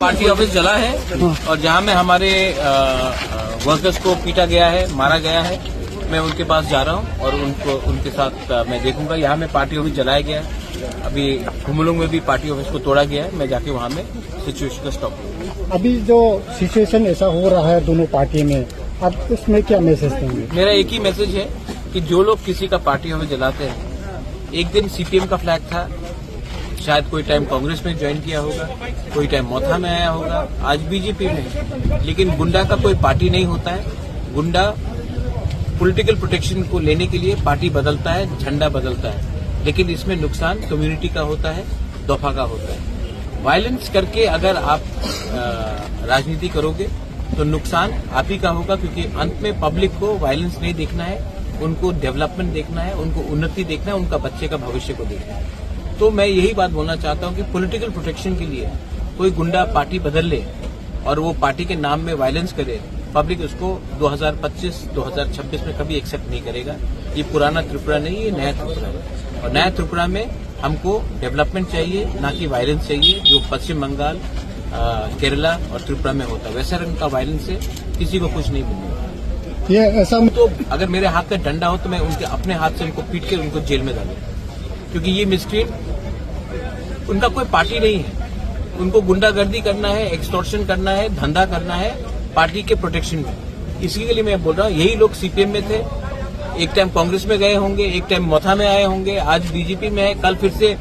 Party office जला है और जहां में हमारे वर्कर्स को पीटा गया है, मारा गया है, मैं उनके पास जा रहा हूं और उनके साथ मैं देखूंगा। यहां में पार्टी ऑफिस जलाया गया है, अभी घुमलुंग में भी पार्टी ऑफिस को तोड़ा गया है। मैं जाके वहां में सिचुएशन का स्टॉप करूंगा। अभी जो सिचुएशन ऐसा हो रहा है दोनों पार्टी में, आप उसमें क्या मैसेज देंगे? मेरा एक ही मैसेज है कि जो लोग किसी का पार्टी ऑफिस जलाते हैं, एक दिन सीपीएम का फ्लैग था, शायद कोई टाइम कांग्रेस में ज्वाइन किया होगा, कोई टाइम मोथा में आया होगा, आज बीजेपी में। लेकिन गुंडा का कोई पार्टी नहीं होता है। गुंडा पॉलिटिकल प्रोटेक्शन को लेने के लिए पार्टी बदलता है, झंडा बदलता है, लेकिन इसमें नुकसान कम्युनिटी का होता है, दफा का होता है। वायलेंस करके अगर आप राजनीति करोगे तो नुकसान आप ही का होगा, क्योंकि अंत में पब्लिक को वायलेंस नहीं देखना है, उनको डेवलपमेंट देखना है, उनको उन्नति देखना है, उनका बच्चे का भविष्य को देखना है। तो मैं यही बात बोलना चाहता हूं कि पॉलिटिकल प्रोटेक्शन के लिए कोई गुंडा पार्टी बदल ले और वो पार्टी के नाम में वायलेंस करे, पब्लिक उसको 2025-2026 में कभी एक्सेप्ट नहीं करेगा। ये पुराना त्रिपुरा नहीं, ये नया त्रिपुरा है। और नया त्रिपुरा में हमको डेवलपमेंट चाहिए, ना कि वायलेंस चाहिए, जो पश्चिम बंगाल, केरला और त्रिपुरा में होता है। वैसा रंग का वायलेंस से किसी को कुछ नहीं मिलेगा। ये ऐसा तो अगर मेरे हाथ में डंडा हो तो मैं उनके अपने हाथ से उनको पीट के उनको जेल में डालूंगा, क्योंकि ये मिस्क्रीट, उनका कोई पार्टी नहीं है। उनको गुंडागर्दी करना है, एक्सटॉर्शन करना है, धंधा करना है पार्टी के प्रोटेक्शन में। इसी के लिए मैं बोल रहा हूँ, यही लोग सीपीएम में थे, एक टाइम कांग्रेस में गए होंगे, एक टाइम मोथा में आए होंगे, आज बीजेपी में है, कल फिर से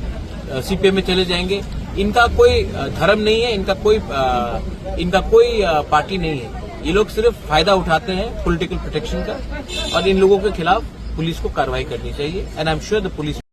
सीपीएम में चले जाएंगे। इनका कोई धर्म नहीं है, इनका कोई पार्टी नहीं है। ये लोग सिर्फ फायदा उठाते हैं पॉलिटिकल प्रोटेक्शन का, और इन लोगों के खिलाफ पुलिस को कार्रवाई करनी चाहिए। And I am sure the police